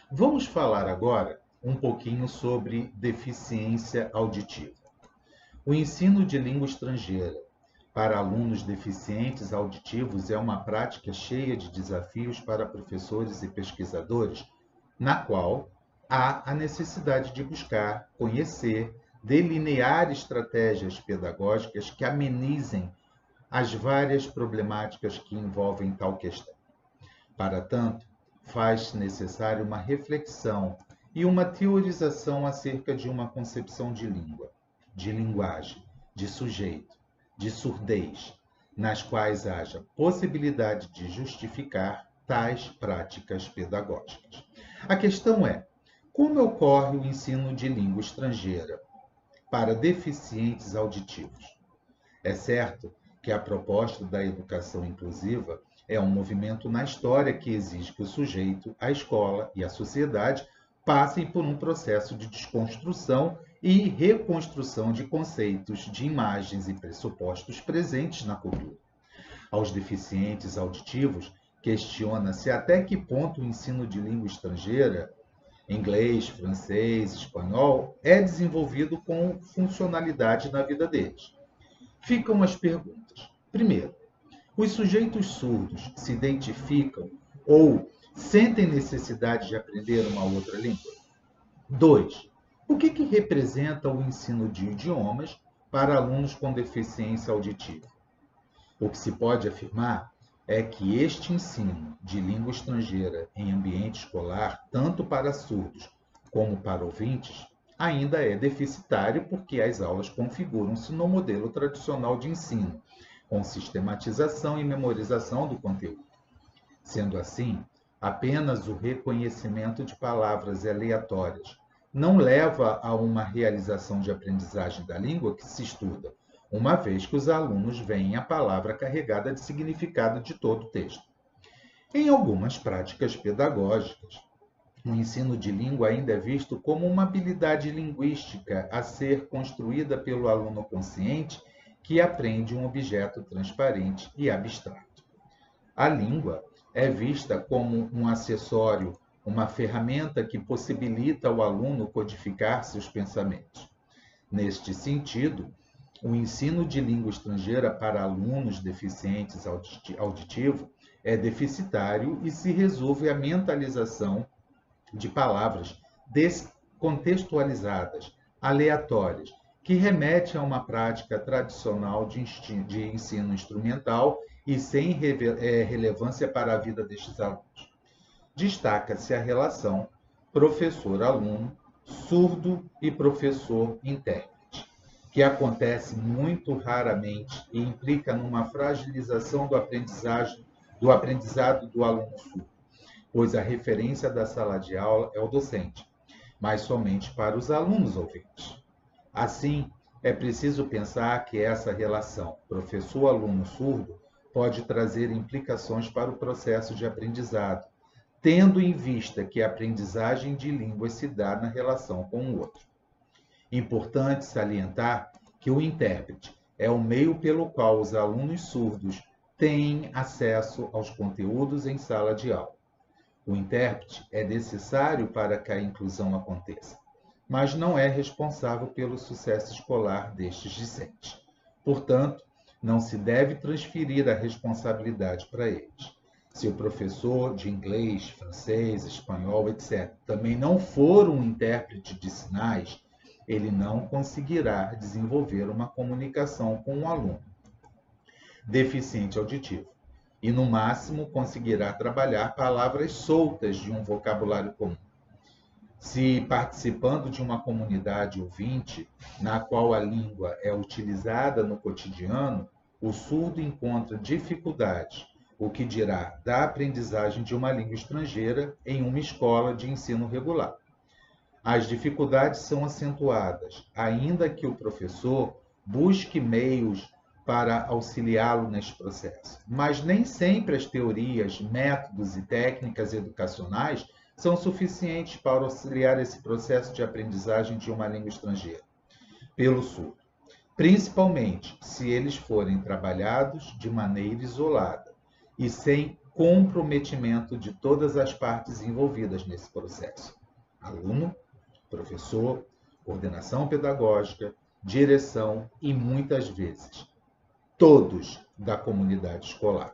Vamos falar agora um pouquinho sobre deficiência auditiva. O ensino de língua estrangeira para alunos deficientes auditivos é uma prática cheia de desafios para professores e pesquisadores, na qual há a necessidade de buscar, conhecer, delinear estratégias pedagógicas que amenizem as várias problemáticas que envolvem tal questão. Para tanto, faz-se necessária uma reflexão e uma teorização acerca de uma concepção de língua, de linguagem, de sujeito, de surdez, nas quais haja possibilidade de justificar tais práticas pedagógicas. A questão é: como ocorre o ensino de língua estrangeira para deficientes auditivos? É certo que a proposta da educação inclusiva é um movimento na história que exige que o sujeito, a escola e a sociedade passem por um processo de desconstrução e reconstrução de conceitos, de imagens e pressupostos presentes na cultura. Aos deficientes auditivos, questiona-se até que ponto o ensino de língua estrangeira, inglês, francês, espanhol, é desenvolvido com funcionalidade na vida deles. Ficam as perguntas. Primeiro, os sujeitos surdos se identificam ou sentem necessidade de aprender uma outra língua? 2. O que representa o ensino de idiomas para alunos com deficiência auditiva? O que se pode afirmar é que este ensino de língua estrangeira em ambiente escolar, tanto para surdos como para ouvintes, ainda é deficitário porque as aulas configuram-se no modelo tradicional de ensino, com sistematização e memorização do conteúdo. Sendo assim, apenas o reconhecimento de palavras aleatórias não leva a uma realização de aprendizagem da língua que se estuda, uma vez que os alunos veem a palavra carregada de significado de todo o texto. Em algumas práticas pedagógicas, o ensino de língua ainda é visto como uma habilidade linguística a ser construída pelo aluno consciente que aprende um objeto transparente e abstrato. A língua é vista como um acessório, uma ferramenta que possibilita ao aluno codificar seus pensamentos. Neste sentido, o ensino de língua estrangeira para alunos deficientes auditivos é deficitário e se resolve à mentalização de palavras descontextualizadas, aleatórias, que remete a uma prática tradicional de ensino instrumental e sem relevância para a vida destes alunos. Destaca-se a relação professor-aluno, surdo e professor-intérprete, que acontece muito raramente e implica numa fragilização do aprendizado do aluno surdo, pois a referência da sala de aula é o docente, mas somente para os alunos ouvintes. Assim, é preciso pensar que essa relação professor-aluno surdo pode trazer implicações para o processo de aprendizado, tendo em vista que a aprendizagem de línguas se dá na relação com o outro. Importante salientar que o intérprete é o meio pelo qual os alunos surdos têm acesso aos conteúdos em sala de aula. O intérprete é necessário para que a inclusão aconteça, mas não é responsável pelo sucesso escolar destes discentes. Portanto, não se deve transferir a responsabilidade para eles. Se o professor de inglês, francês, espanhol, etc., também não for um intérprete de sinais, ele não conseguirá desenvolver uma comunicação com um aluno deficiente auditivo e, no máximo, conseguirá trabalhar palavras soltas de um vocabulário comum. Se participando de uma comunidade ouvinte, na qual a língua é utilizada no cotidiano, o surdo encontra dificuldade, o que dirá da aprendizagem de uma língua estrangeira em uma escola de ensino regular. As dificuldades são acentuadas, ainda que o professor busque meios para auxiliá-lo neste processo. Mas nem sempre as teorias, métodos e técnicas educacionais são suficientes para auxiliar esse processo de aprendizagem de uma língua estrangeira pelo surdo, principalmente se eles forem trabalhados de maneira isolada e sem comprometimento de todas as partes envolvidas nesse processo: aluno, professor, coordenação pedagógica, direção e, muitas vezes, todos da comunidade escolar.